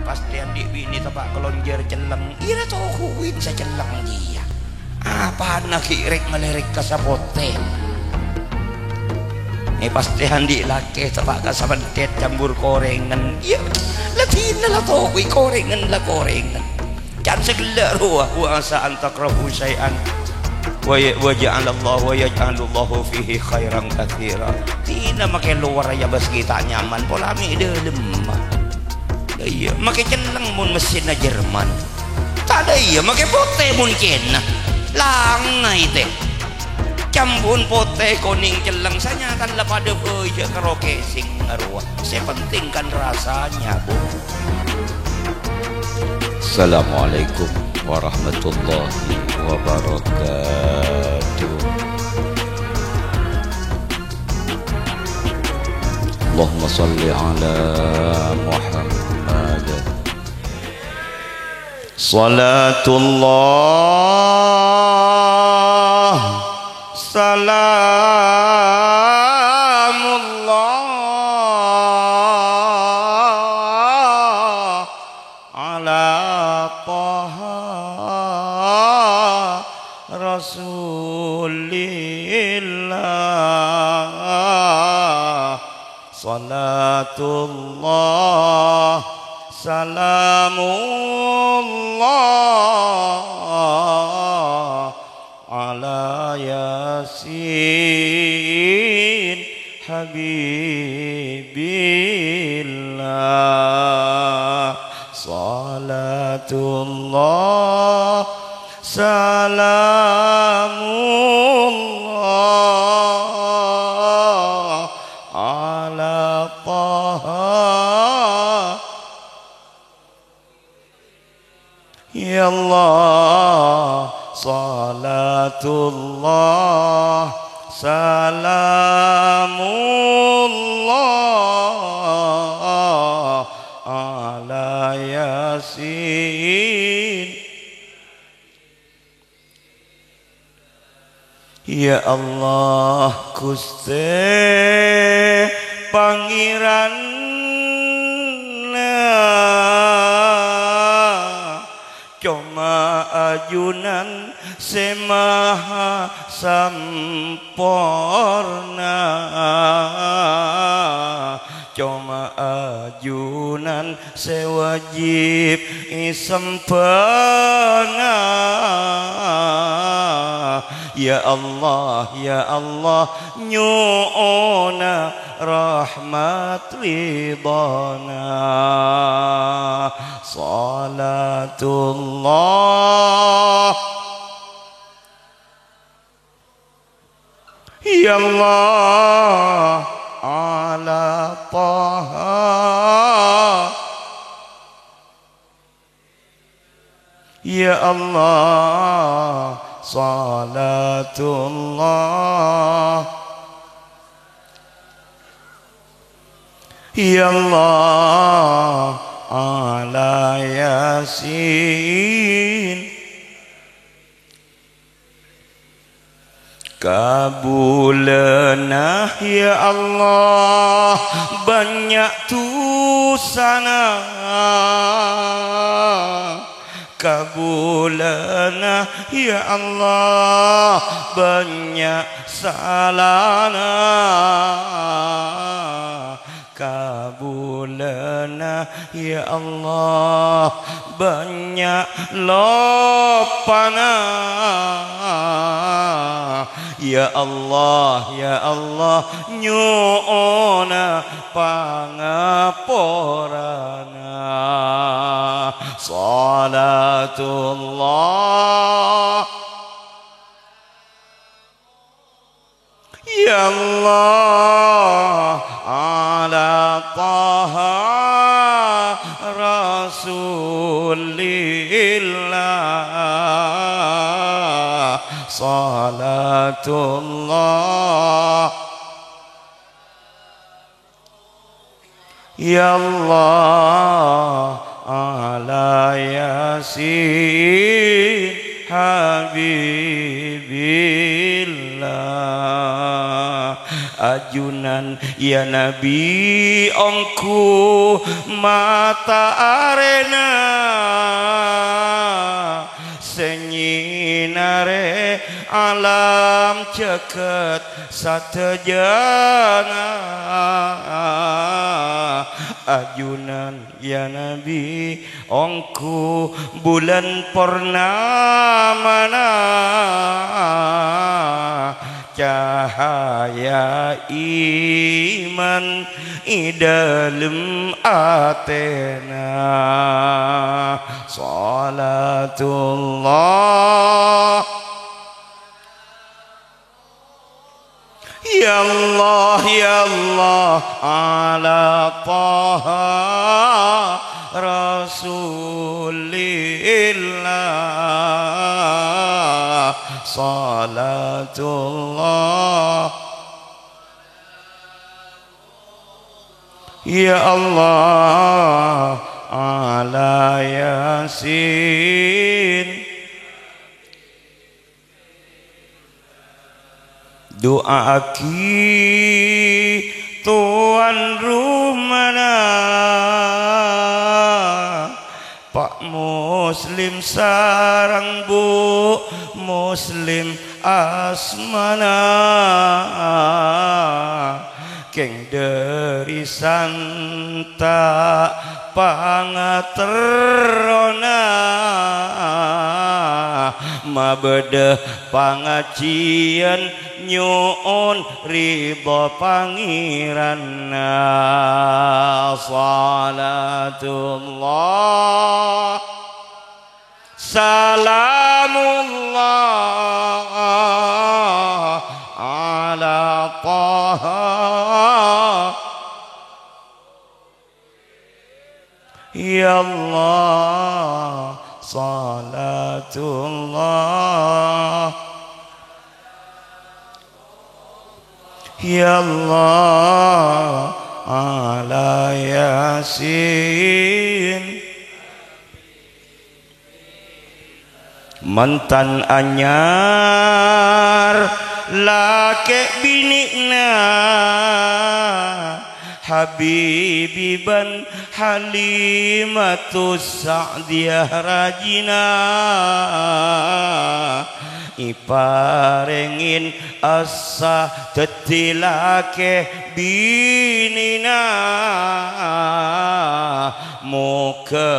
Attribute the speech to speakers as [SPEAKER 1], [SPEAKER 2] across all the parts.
[SPEAKER 1] pasti andi bini tapak kelonjer celeng ira tohuin sa celeng dia apa nakirek melirik kasapote pasti andi laki tapak kasabantet campur korengan iya latin na latohui korengan la korengan kan segala ruah wa asa antakrahu syai'an wa ja'alallahu wa yaj'alullahu fihi khairan katsira tina make luar ya bas kita nyaman pola mi dalam iya make celeng mun mesin Jerman tak ada iya make pote mungkin lang teh campun pote kuning celeng sanyatan lah pada beja karaoke sing arwah saya pentingkan rasanya bu. Assalamualaikum warahmatullahi wabarakatuh. Allahumma salli ala Muhammad. Salatullah salamullah ala Rasulillah. Salatullah salamullah ala Yasin Habibillah. Salatullah salamullah ala Taha. Ya Allah, salatullah salamullah ala Yasin. Ya Allah, Gusti Pangeran cuma ajunan semaha sampurna, cuma ajunan sewajib sempurna. Ya Allah, ya Allah, nyu'una rahmat ridana. Salatullah ya Allah ala Taha. Ya Allah, salatullah ya Allah ala Yasin. Kabulana ya Allah banyak tusana, kabulana ya Allah banyak salana, kabulana ya Allah banyak lopana. Ya Allah, ya Allah, nyu'una pangaporana. Salatullah ya Allah ala Taha Rasulillah. Salatullah ya Allah ala Yasin Habibillah. ajunan ya Nabi ongku mata arena senyinare alam ceket satejana ajunan ya Nabi ongku bulan purnamana cahaya iman idalem atena salatullah ya Allah ya Allah ala taha rasulillah salatullah ya Allah ala yasin doa aki tuan rumana Pak Muslim sarang Bu Muslim asmana keng dari santa pangaterona mabede pangacian nyuun ridho pangeranna salatullah salamullah ala taha ya Allah salatullah ya Allah ala yasin mantan anyar lake binikna habibiban halimatus sa'diyah rajina iparengin asa tetilake binina muka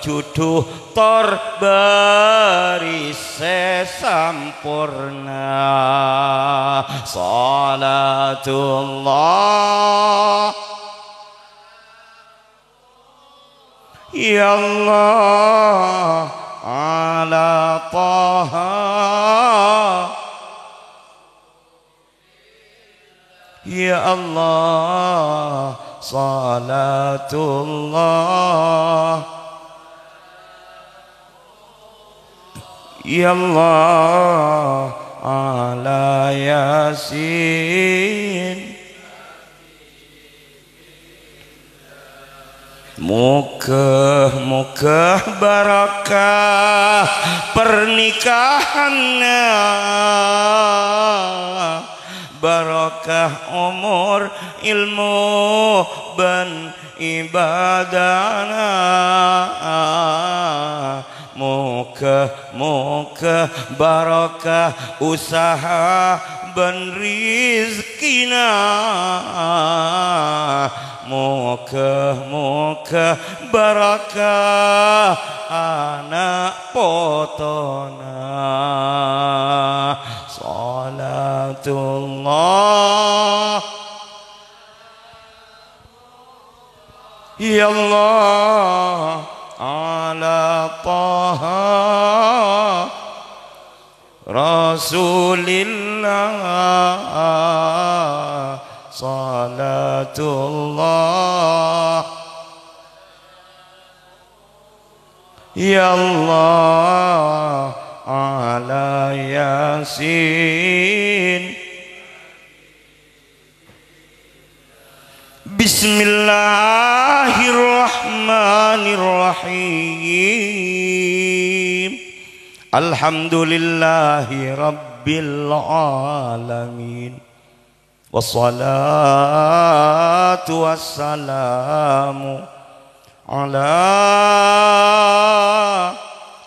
[SPEAKER 1] cutuh tor barise sampurna salatullah ya Allah ala taha ya Allah salatullah ya Allah ala yasin muka barakah pernikahannya barakah umur ilmu ban ibadana muka barakah usaha ban rizkina muka barakah anak potona salatullah ya Allah ala taha rasulillah salatullah ya Allah ala yasin bismillahirrahmanirrahim alhamdulillahi rabbil alamin wassalatu wassalamu ala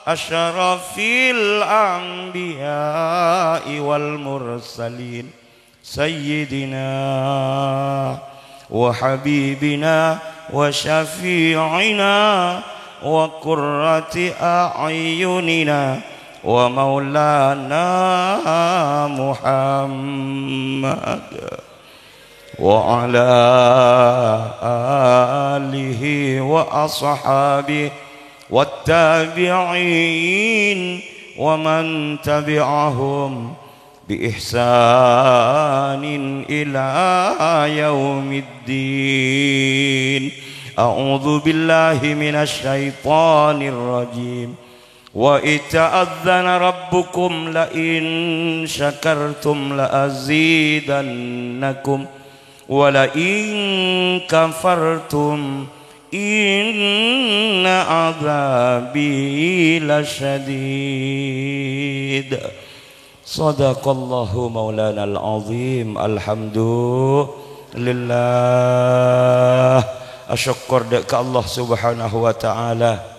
[SPEAKER 1] asyrafil anbiya'i wal mursalin sayyidina wa habibina wa syafi'ina wa qurrati a'yunina wa maulana Muhammad wa ala alihi wa ashabihi wattabi'in wa man tabi'ahum bi ihsanin ila yaumiddin. A'udzu billahi minasy syaithanir rajim. Wa ita'adzana rabbukum la in syakartum la azidannakum wa la in kafartum inna azabi lasyadid. Sadaqallahu maulana al-azim. Alhamdulillah. Asyukur dek Allah subhanahu wa ta'ala.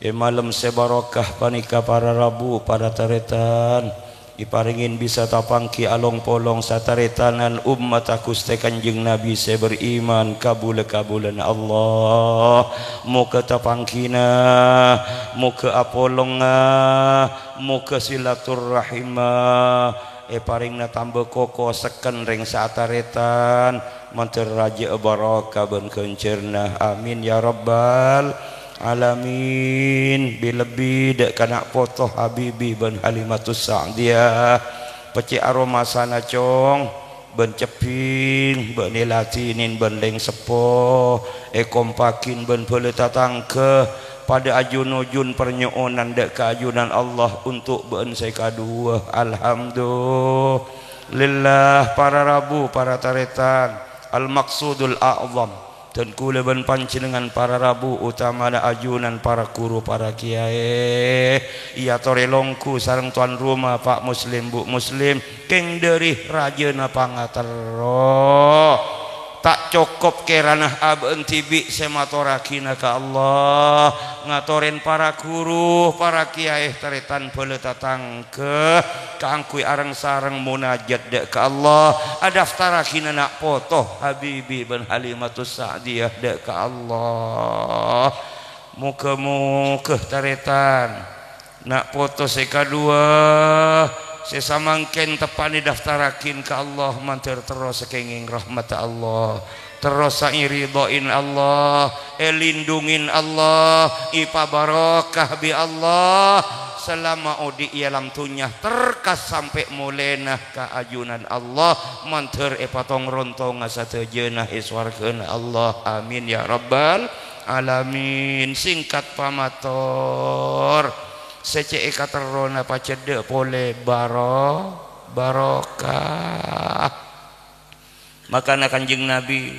[SPEAKER 1] Malam sebarakah panika para rabu para taretan iparingin bisa tapangki along polong sataretanan umat aku ste kanjeng Nabi saya beriman kabul-kabulan Allah muka tapangkina muka apolonga muka silaturrahima paringna tambah koko seken ring sataretan mantir raja barakah ben kencerna amin ya rabbal alamin. Bilebih dek kanak potoh Habibi ben Halimatus Sa'diyah peci aroma sana cong ben ceping ben nilatinin ben leng sepo kompakin ben pele tatangke pada ajun-ujun pernyoonan dek keajunan Allah untuk ben saya kadua. Alhamdulillah para rabu para taretan al maksudul a'zam dan kula ben panjenengan para rabu utama ajunan para guru para kiai iya torelongku sareng tuan rumah Pak Muslim Bu Muslim keng derih rajana pangatero tak cukup keranah aben tibi sematorakina ka Allah ngatoren para guru para kiai taretan bele tatangke kaangkui areng sareng munajat dek ka Allah adaftarakina nak potoh Habibi ben Halimatus Sa'diyah dek ka Allah muka-muka taretan nak foto sekadua sesamangken tepani daftarakin ke Allah mantir terus kenging rahmat Allah terus iridoin Allah lindungin Allah ipa barokah bi Allah selama odi ialam tunyah terkas sampai mulenah keajunan Allah mantir patong rontong satejeunah iswarkeun Allah amin ya rabbal alamin. Singkat pamator secek katerona pacede pole barokah makana kanjeng Nabi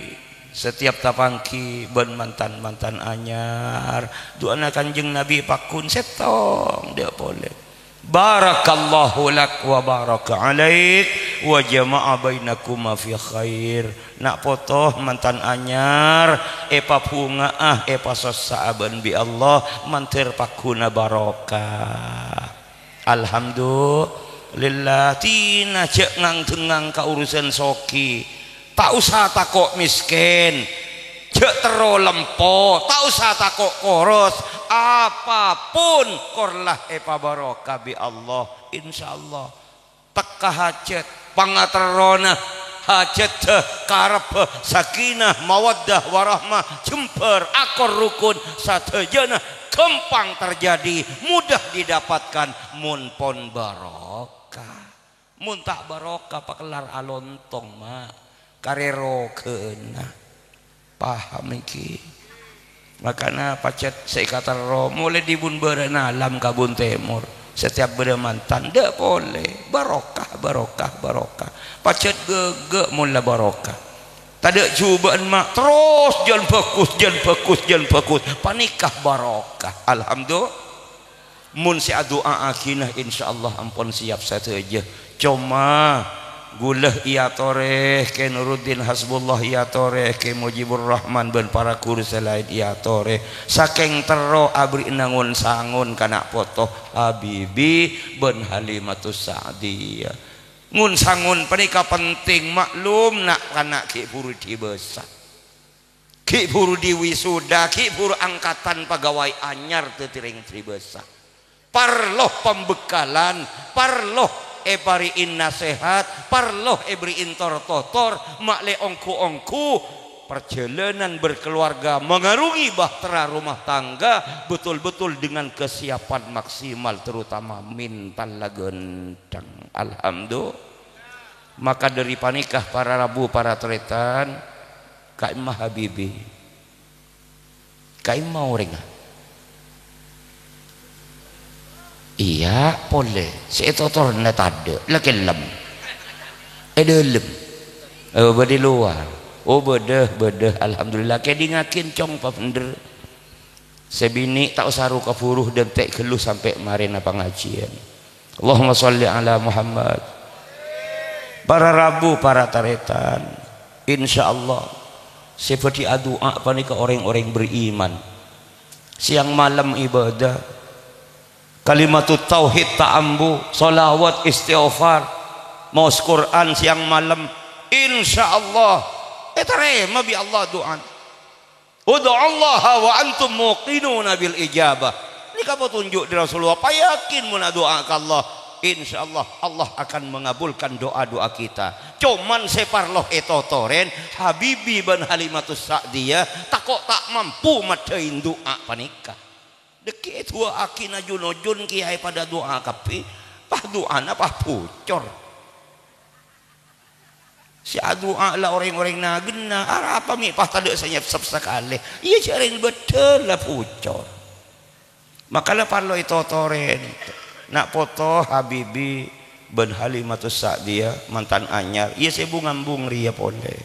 [SPEAKER 1] setiap tapangki ben mantan anyar doana kanjeng Nabi pakun setong dia pole barakallahu lak wa baraka alaik wa jama'a bainakuma fi khair nak potoh mantan anyar epa bunga epa sosaaban bi Allah mantir pakuna barokah. Alhamdulillah tina cek ngang tengang ka urusan soki tak usah takok miskin cek tero lempo tak usah takok koros apapun korlah epa barokah bi Allah insyaallah teka hajat pangaterona hajat karep sakinah mawaddah warahmah jemper akor rukun satejana gampang terjadi mudah didapatkan mun pon barokah mun tak barokah pakelar alontong mah karero keuna paham iki makana pacet sekata ro mulai dibun beureunan alam kabun timur setiap beremantan dak boleh barokah pacet gege mula barokah tadak cubaan mak terus jangan fokus panikah barokah. Alhamdulillah mun si doa akinah insyaallah ampun siap saja cuma Gulah iya toreh ke Nuruddin Hasbullah iya toreh ke Mujibur Rahman ben para guru selain iya toreh saking tero abri nangun sangun kana foto Habibi ben Halimatus Sa'diyah ngun sangun panika penting maklum nak kana ki buru di besar ki buru di wisuda ki buru angkatan pegawai anyar teu tiring tri besar parloh pembekalan parloh bariin nasihat parloh beriin tor-totor makle ongku-ongku perjalanan berkeluarga mengarungi bahtera rumah tangga betul-betul dengan kesiapan maksimal terutama mintal lagendang alhamdulillah. Maka dari panikah para rabu para tretan kaimah Habibi kaimah orang iya boleh seetotor na tade laki lem dalam badi luar bedah alhamdulillah kayak dingakin cong pavender sebini tak usaru kafuruh dan tek geluh sampai kemarin apa ngajian Allahumma sholli ala Muhammad. Para rabu para taretan insyaallah seperti doa panika orang-orang beriman siang malam ibadah kalimatut tauhid ta'ambu salawat istighfar maus Quran siang malam insyaallah terima bi Allah doa ud'u Allah wa antum muqinuna bil ijabah ini kamu tunjuk di Rasulullah apa yakin mun doa ke Allah insyaallah Allah akan mengabulkan doa-doa kita cuman separloh etotoren Habibi ban Halimatus Sa'diyah takok tak mampu macain doa panikah deki tua akina junojun kiai pada doa kapi pah doa apa pucor si doa lah orang-orang nagena apa mi pah tadi saya sekali iya jaring betul lah pucor makalah parlo itu toren nak foto Habibi ben Halimatus Sa'diyah mantan anyar iya saya ngambung ria boleh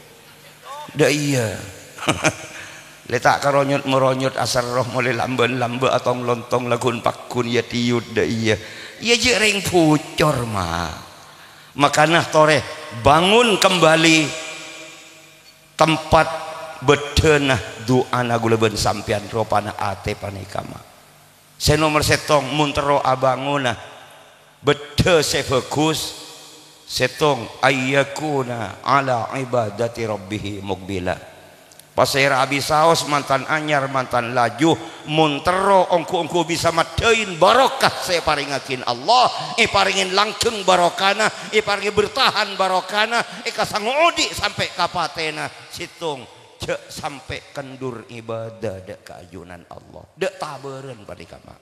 [SPEAKER 1] dah iya letak karonyot meronyot asar roh mulai lambe atau lontong lagun pakun ya tiud dah iya jering pucor mah makanya tore bangun kembali tempat bedenah doa naguleben sampian ropana ate panikama saya nomor setong muntero abanguna bede saya fokus setong ayyakuna ala ibadati rabbihi muqbila pasir abis saos mantan anyar mantan laju muntero ongku bisa matein barokah saya paringakin Allah paringin langkeng barokana paringin bertahan barokana kasang odi sampai kapatena situng cek sampai kendur ibadah dek keajunan Allah dek taberen pada kama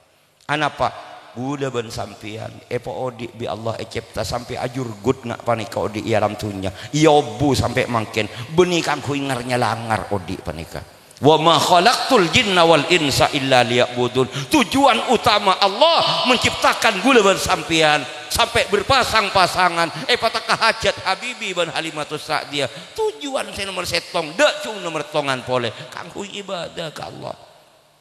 [SPEAKER 1] anapa gula ben sampian epo odi bi Allah cipta sampai ajur gut ngak panika odi ialam tunya yobu sampai mangken benih kangku ingarnya langar odi panika wa ma khalaqtul jinna wal insa illa liya'budun tujuan utama Allah menciptakan gula ben sampian sampai berpasang-pasangan patakah hajat Habibi ban Halimatus Sa'diyah tujuan saya nomor setong dak cung nomor tongan pole kangku ibadah ke Allah.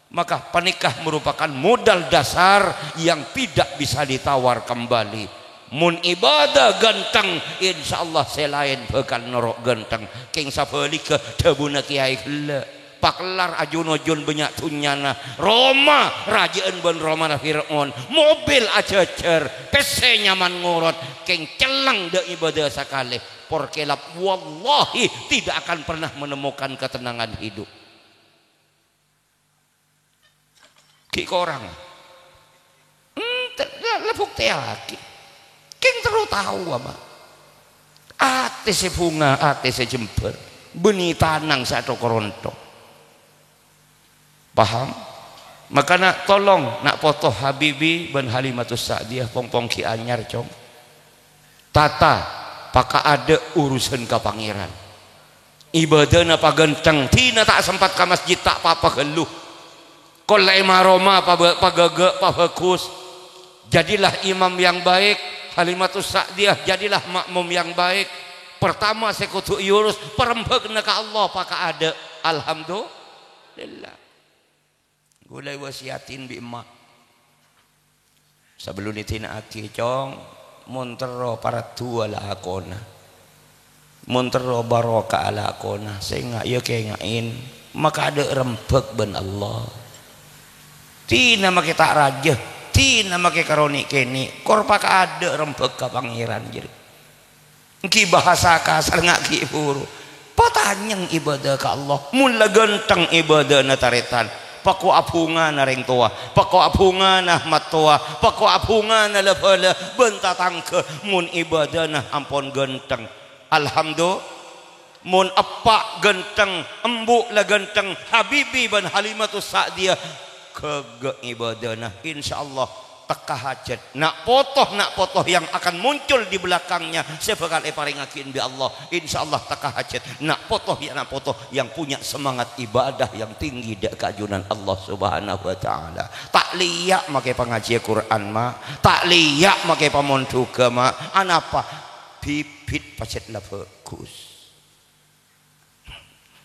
[SPEAKER 1] Maka panikah merupakan modal dasar yang tidak bisa ditawar kembali. Mun ibadah ganteng insyaallah selain bekal norok ganteng king sapeli ke tebuna kiai heula paklar ajun-ajun banyak tunyana Roma rajaan ban Roma Fir'aun mobil acecer PC nyaman ngurut king celang da ibadah sakale porkelap wallahi tidak akan pernah menemukan ketenangan hidup. Ki korang lepuk teaki king terus tahu apa ate se bunga ate se jember benih tanang satu koronto paham makanya tolong nak foto Habibi ban Halimatus Sa'diyah pongpong ki anyar cong tata paka ada urusan ke pangeran ibadah napa genteng tina tak sempat ke masjid tak apa-apa geluh kolai maroma pagaga pabagus jadilah imam yang baik Halimatus Sa'diyah jadilah makmum yang baik pertama sekutu yurus perembagna ke Allah paka ada alhamdulillah gulai wasiatin bi emak sebelum ditina aki cong montero para tua lah akona muntero barokah ala kona sehingga ya kengain maka ada rempek ben Allah tina make tak raja tina make karoni keni korpak ada rempek ka pangeran jadi ki bahasa kasar ngaki huru patanyang ibadah ka Allah mula genteng ibadah na taretan paku apungan na ring tua paku apungan na ahmat tua paku apungan na lafala bentatang ke mun ibadah na ampon genteng alhamdulillah mun apa genteng embuk la genteng Habibi ban Halimatus Sa'diyah ke ibadana insyaallah teka hajat nak potoh yang akan muncul di belakangnya sebekal paringakin bi Allah insyaallah teka hajat nak potoh yang punya semangat ibadah yang tinggi dak kajunan Allah Subhanahu wa taala tak liyak make pengaji Quran ma tak liyak make pamontuga ma anapa pipit pacet la bagus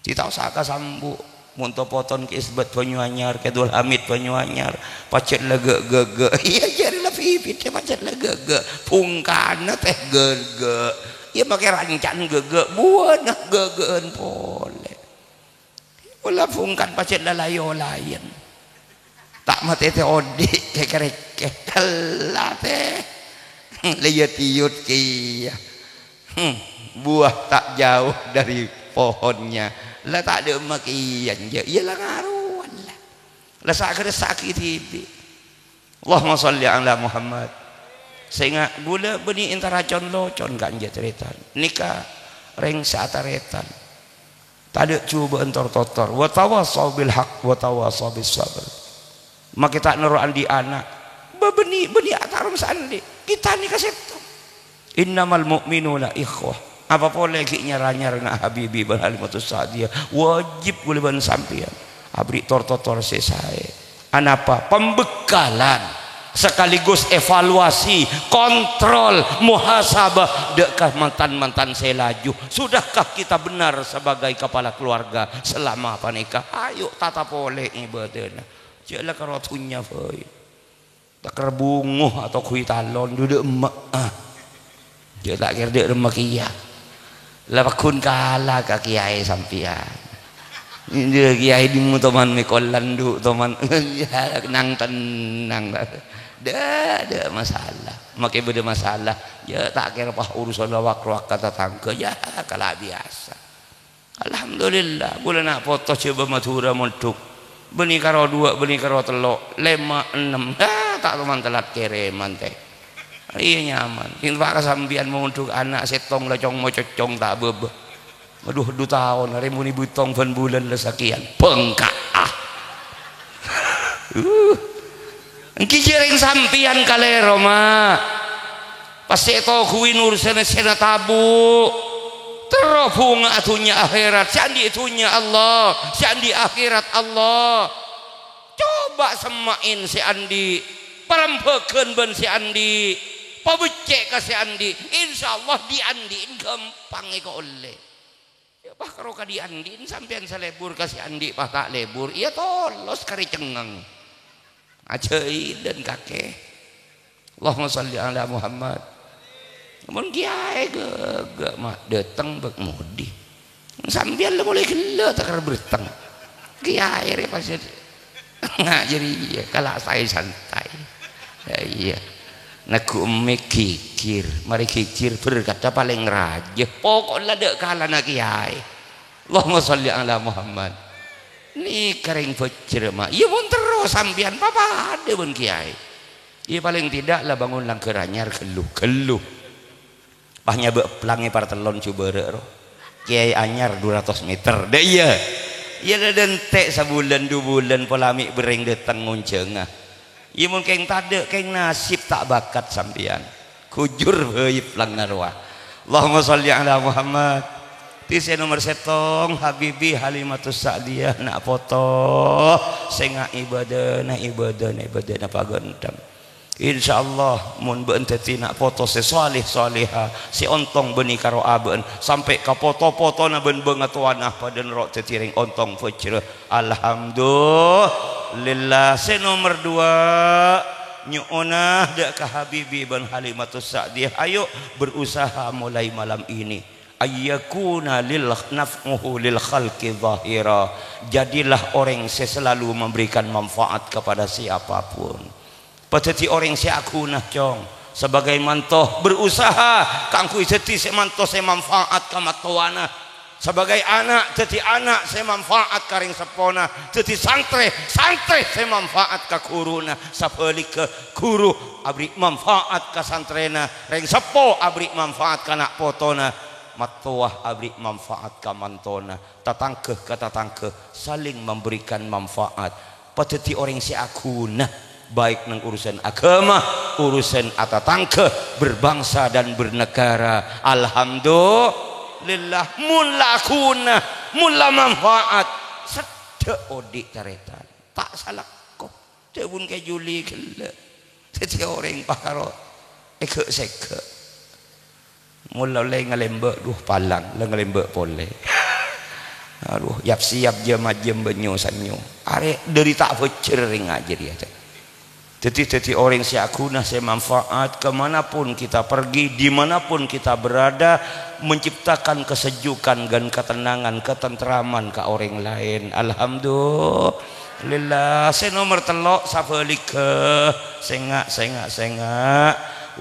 [SPEAKER 1] tidak usah kasambu munto poton ke isbat Banyuanyar ke Dul Hamid Banyuanyar pacet lega gege iya jari la pipit teh pacet lega gege pungkana teh gege iya make rancan gege buana gegeen pole ulah pungkan pacet la layo lain tak mate teh odi ke kerek lah teh lihat tiut kia buah tak jauh dari pohonnya lah tak ada makian je ialah ngaruan lah sakit tibi Allahumma sholli ala Muhammad sehingga gula beni intara con ganja cerita nikah reng saataretan tak ada cuba entor totor wa tawassaw bil haq wa tawassaw bis sabr maka tak neruan di anak beni atarum sandi kita ni kaseto innamal mu'minuna ikhwah apa boleh ki nyaranyar na Habibi ban Halimatus Sa'diyah wajib boleh ban sampean abri tor-tor sesae anapa pembekalan sekaligus evaluasi kontrol muhasabah dekah mantan saya laju sudahkah kita benar sebagai kepala keluarga selama panikah ayo tata boleh ibadahna jelah karotunya boy tak kerbunguh atau kui talon duduk emak dia tak kira dia emak iya lapakun kala ka kiai sampian dia kiai di mutoman mekolan du toman nang tenang dah masalah makai beda masalah ya tak kira pah urusan wakruak kata tangke ya kala biasa alhamdulillah gula nak foto coba matura montuk beni karo 2 beni karo 3 5 6 tak teman telat kereman teh iya nyaman yang pak kasambian mau untuk anak setong lacong mau cocong tak bebe aduh 2 tahun remuni butong fan bulan lesakian pengkak engki jering sampian kalero ma pasti itu kuwi urusan sena tabu terobung atunya akhirat sandi itunya Allah sandi akhirat Allah coba semain si Andi perempekan ben si Andi pabecek ka si Andi insyaallah diandiin gampang iko oleh ya bah karo ka diandiin sampean salebur ka si Andi pah tak lebur iya tolos kari cengeng acei dan kakek Allahumma sholli ala Muhammad mun kiai gege mah dateng bek mudi sampean le mulai gelo tak berteng kiai re pasti ngajari kala saya santai ya iya naku kikir mari kikir berkata paling raja pokoknya dek kalah nak kiai Allahumma sholli ala Muhammad ni kering becer mak iya pun terus sambian papa ada pun kiai iya paling tidak lah bangun langkeranyar keluh pahnya bek pelangi partelon coba roh kiai anyar 200 meter deh iya iya dan tek sebulan 2 bulan polamik bereng datang nguncengah iya mungkin tade keng nasib tak bakat sampean kujur beuyeup lang narwa Allahumma sholli ala Muhammad tise nomor setong Habibi Halimatus Sa'diyah nak foto senga ibadahna pagentang insyaallah mun beun teh nak foto sesalih salihah si ontong beuni karo abeun sampai ka foto-fotona beun beungatuanah paden rok teh tiring ontong fajr alhamdulillah se nomor 2 nyuunah dak ka Habibi ban Halimatus Sa'diyah ayo berusaha mulai malam ini ayyakuna lil naf'uhu lil khalqi zahira, jadilah orang yang selalu memberikan manfaat kepada siapapun. Pateti orang si akunah cong sebagai mantoh berusaha kangku seti se mantoh se manfaat ka matoana, sebagai anak teti anak se manfaat ka ring sepona, teti santre se manfaat ka kuruna, sapeuli ke guru abri manfaat ka santrena, ring sepo abri manfaat ka anak potona, matoah abri manfaat ka mantona, tatangkeh ka tatangkeh saling memberikan manfaat. Pateti orang si akunah baik nang urusan agama, urusan atatangke, berbangsa dan bernegara. Alhamdulillah mulakuna mula manfaat sedek odik taretan tak salah kok tebun ke juli gele teti orang pakaro eke seke mula le ngalembe duh palang le ngalembe pole aduh yap siap jam benyo sanyo are dari tak becer ring aja dia teh. Jadi orang si akunah saya manfaat kemanapun kita pergi, dimanapun kita berada, menciptakan kesejukan dan ketenangan, ketentraman ke orang lain. Alhamdulillah. Saya nomor telok sapeuli ke sengak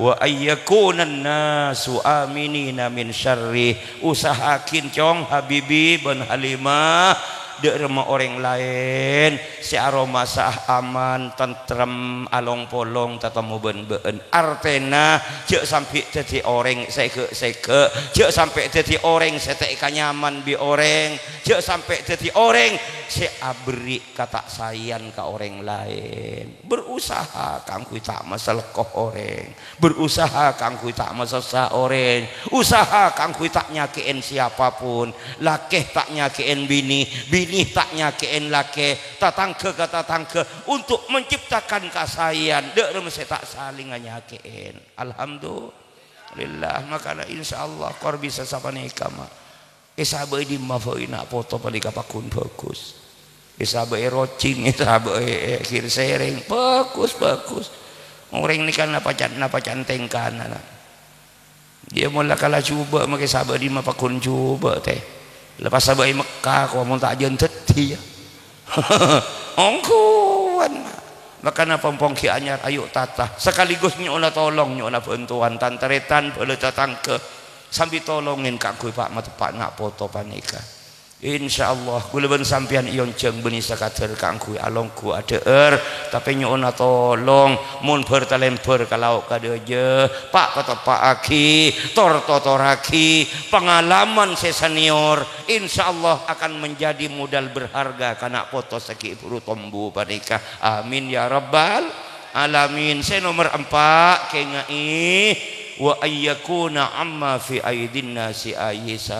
[SPEAKER 1] wa ayyakunan nasu aminina min syarri, usahakin cong Habibi ben Halimah dek rumah orang lain si aroma sah aman tentrem along polong tatamu ben artena cek sampai jadi orang seke cek sampai jadi orang setek nyaman bi orang cek sampai jadi orang si abri kata sayan ke orang lain. Berusaha kangku tak masalah koh orang, berusaha kangku tak masalah orang, usaha kangku tak nyakiin siapapun, lakeh tak nyakiin bini tak nyakiin lake, tatangke ke tatangke untuk menciptakan kasayan dek mesti tak saling nyakiin. Alhamdulillah. Makanya insyaallah kor bisa sapa nikah mah isabe di mafaina foto pada kapakun bagus, isabe rocing, isabe kir sering bagus orang ini kan napa cantengkan dia mula kala coba make sabe di mapakun coba teh lepas sabai Mekah kau mau tak jentet dia ongkuan makanya pompong ki anyar ayo tata sekaligus nyona tolong nyona bantuan tantaretan boleh datang ke sambil tolongin kakui pak matepak nak foto panika insyaallah kula ben sampean iyon jeng benih sakader kangku alongku adeer tapi nyona tolong mun bertalemper kalau kadeje pak ketepak aki toraki pengalaman senior insyaallah akan menjadi modal berharga kana foto saki buru tombu panika amin ya rabbal alamin. Saya nomor 4 kengai wa ayyakuna amma fi aidin nasi ayisa,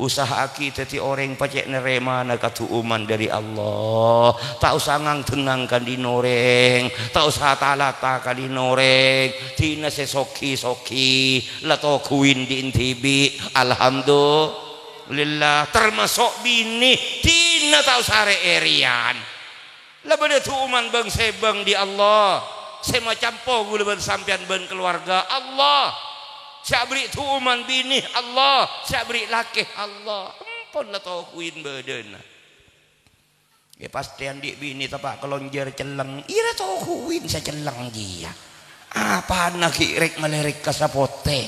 [SPEAKER 1] usaha kita ti orang pacek nerema na katuuman dari Allah, tak usah ngang tenangkan di noreng, tak usah talata kali noreng, tina sesoki lato kuin di intibi. Alhamdulillah termasuk bini tina tak usah reerian labada tuuman bang sebang di Allah semacam po gula ben sampean ben keluarga Allah saya beri tuuman bini Allah, saya beri laki Allah. Ampun lah kuin badan. Ya pasti andi bini tapak kelonjer celeng. Ira kuin saya celeng dia. Apa nak kirek melerik kasapote.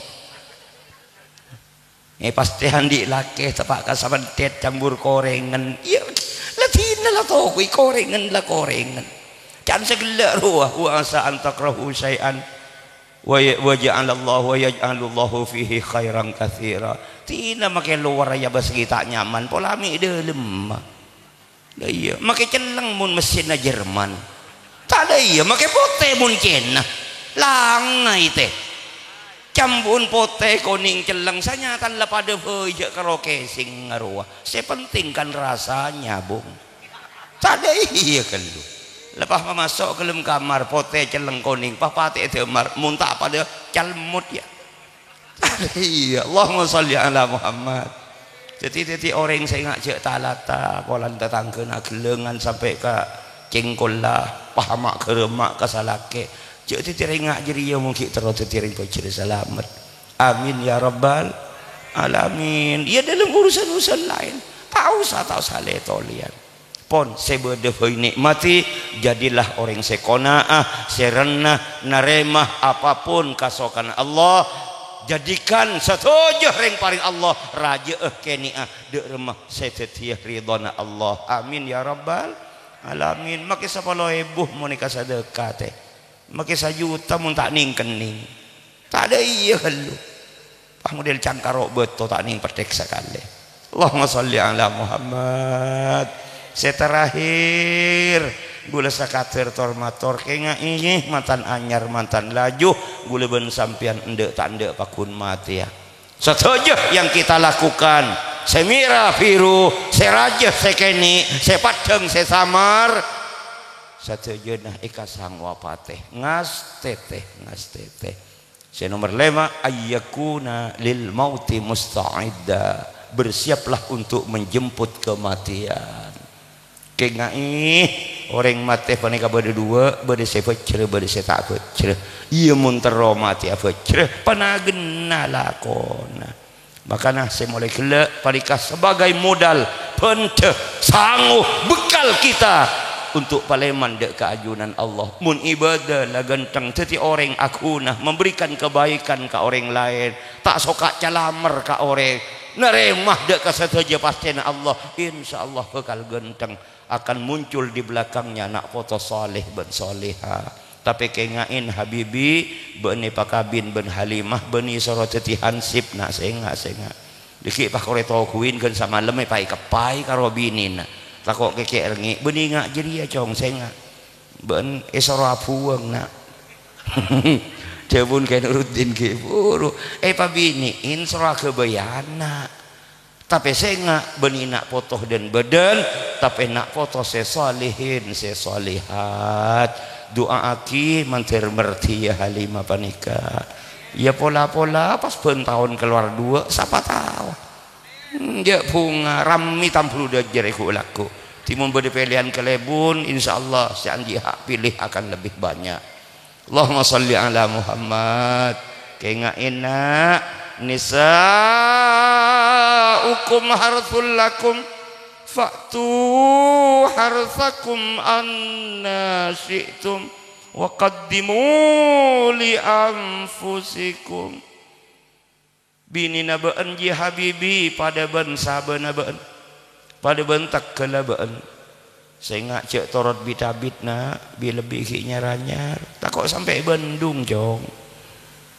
[SPEAKER 1] Ya pasti andi laki tapak kasabantet campur korengan. Ya latina lah kui korengan lah korengan. Jangan segala ruah wa asa antakrahu syai'an wa yaj'alullahu fihi khairan katsira. Tina make luar ya bas kita nyaman polami dalam. Lah iya make celeng mun mesin Jerman. Tak ada iya make pote mun Cina. Langai teh. Cambun pote kuning celeng sanyatan lah pada beuje karo casing ngaruah. Sepenting kan rasanya, Bung. Tak ada iya kan lu. Lepas masuk ke dalam kamar pote celeng kuning papate temar muntah pada calmut ya. Iya Allahumma sholli ala Muhammad. Jadi orang saya ngajak talata kolan tetangga nak gelengan sampai ke cengkolah pahamak keremak kesalake. Jadi teringat jadi yang mungkin terus tering kecil selamat. Amin ya rabbal alamin. Ya dalam urusan-urusan lain tahu saleh tolian pon sebede nikmati jadilah orang sekonaah serenah naremah apapun kasokan Allah jadikan satuja ring paring Allah raja keniah de remah setetiah ridona Allah amin ya rabbal alamin. Maki sapalo ebuh mau nikah sedekah teh maki sajuta mun tak ning kening tak ada iya lu ah model cangkaro beto tak ning petek sekali. Allahumma sholli ala Muhammad. Saya terakhir gula sakater tormator kenga ini mantan anyar mantan laju gula ben sampian endek tak endek pakun mati ya. Setuju yang kita lakukan semira biru seraja sekeni sepadeng sesamar setuju nah ikasang wapate ngas teteh saya nomor 5 ayyakuna lil mauti musta'idda bersiaplah untuk menjemput kematian. Kengai orang mati panika bade dua bade sepecre bade setak pecre ieu mun tero mati pecre panagenna lakona makana saya mulai kelak panika sebagai modal penteh sanggup bekal kita untuk paleman dek keajunan Allah mun ibadah lah genteng teti orang akunah memberikan kebaikan ke orang lain tak soka calamer ke orang naremah dek kasataja pastinya Allah insyaallah bekal genteng akan muncul di belakangnya nak foto soleh ben soleha tapi kengain habibi beni pakabin ben halimah beni soroteti hansip nak senga dikit pak kore tokuin kan sama lemai pai kepai karo binin takok keke rengi beni ngak jadi ya cong senga ben esoro apuang nak jabun kain rutin ke buru pabini in sora kebayana tapi saya nggak beni nak potoh dan badan tapi nak foto sesalihin sesalihat doa aki mantir merti ya halimah panika ya pola-pola pas pun tahun keluar dua siapa tahu dia bunga rami tampil udah jeriku laku timun beri pilihan kelebun insyaallah si anji hak pilih akan lebih banyak. Allahumma sholli ala Muhammad. Kenga enak nisaukum harthul lakum fa'tu harthakum anna syi'tum wa qaddimu li anfusikum. Bini nabaan ji habibi pada ben sabana baan pada bentak kelabaan saya ngak cek torot bitabit na bi lebih nyaranyar tak kok sampai Bandung jong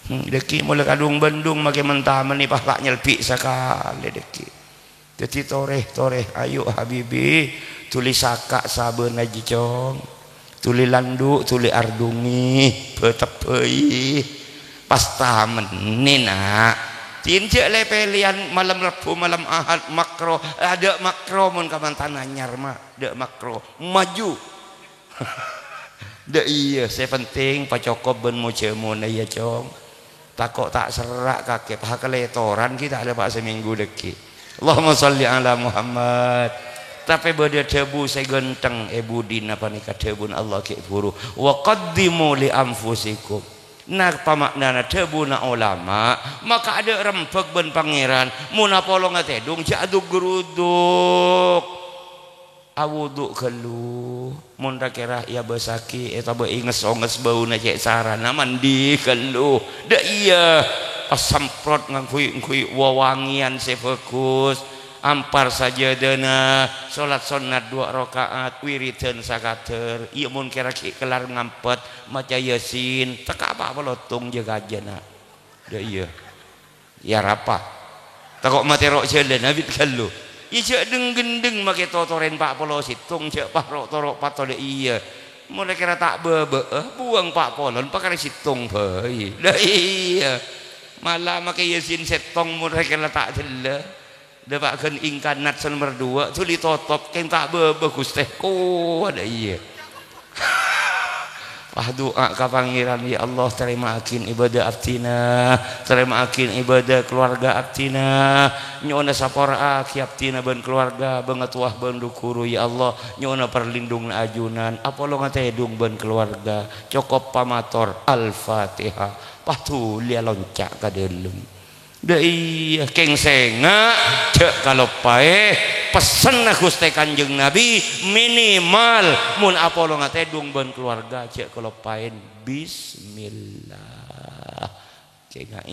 [SPEAKER 1] deki mulai kadung Bandung makin mentah meni pahlak nyelpik sekali deki jadi toreh ayo habibi tulis sakak saben aja jong tuli landu tuli ardungi petepei pas tamen nina tinjak lepelian malam Rabu malam Ahad makro ada makro mun kamantan anyar mah ada makro maju da iya saya penting pacokop ben mau cemun ya cong takok tak serak kakek paha keletoran kita ada pak seminggu deki Allahumma sholli ala Muhammad tapi bade debu saya genteng budin apa nikah debun Allah ke buru wa qaddimu li anfusikum. Nah pamaknana debuna ulama maka ada rempek ben pangeran mun apolo ngatedung jaduk geruduk awuduk kelu mun rakira ya besaki eta be inges-onges bauna cek sarana mandi kelu da iya pas semprot ngangkui wawangian sefokus ampar saja dana salat sunat 2 rakaat wiridan sakater ieu mun kira kelar ngampet maca yasin teka apa lotung jaga jana da iya ya rapa takok mati rok jalan habis kallo ieu cek deng-gendeng make totoren pak polo situng cek pak torok patole iya mun kira tak beueuh buang pak polon pakare situng bae da iya malah make yasin setong mun kira tak dele dapatkan ingkanat nomor 2 tuli totop keng tak bagus teh ko ada iya doa ka pangeran ya Allah terima akin ibadah abtina terima akin ibadah keluarga abtina nyona sapora aki abtina ben keluarga banget wah ben dukuru ya Allah nyona perlindung ajunan apolo ngatedung ben keluarga cokop pamator al-fatihah patu lia loncak ka delem da iya keng senga cek kalau pae pesen Gusti Kanjeng Nabi minimal mun apolo ngatedung ben keluarga cek kalau paen bismillah cek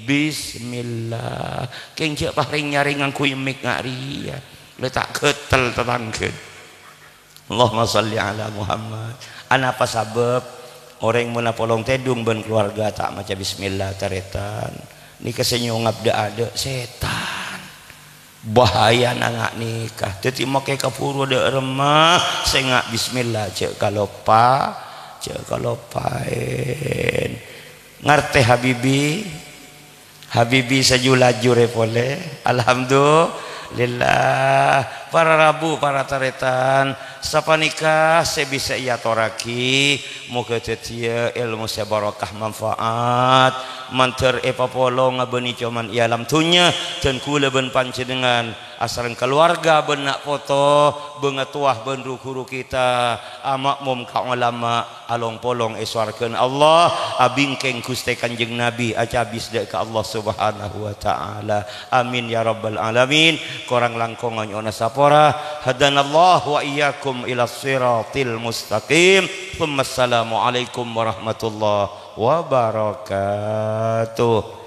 [SPEAKER 1] bismillah keng cek paring nyaringan ku imik ngari ya letak ketel tetangkeun Allahumma sholli ala Muhammad apa sabab orang mun apolong tedung ben keluarga tak maca bismillah taretan nikah senyum ngabda ada setan bahaya nangak nikah jadi make kapuru de remah sengak bismillah cek kalau paen ngarte habibi sajulajur boleh alhamdulillah para rabu para taretan sapanikah saya bisa ia toraki moga tetia ilmu saya barakah manfaat manter epapolo ngabeni cuman ia alam tunya dan kula ben panjenengan asal keluarga benak foto bengetuah ben guru kita amakmum ka ulama along polong eswarkeun Allah abingkeng Gusti Kanjeng Nabi acabis dek ka Allah Subhanahu wa taala amin ya rabbal alamin korang langkongan ona sapora hadanallahu wa iyyakum ila siratil mustaqim assalamu alaikum warahmatullahi wabarakatuh.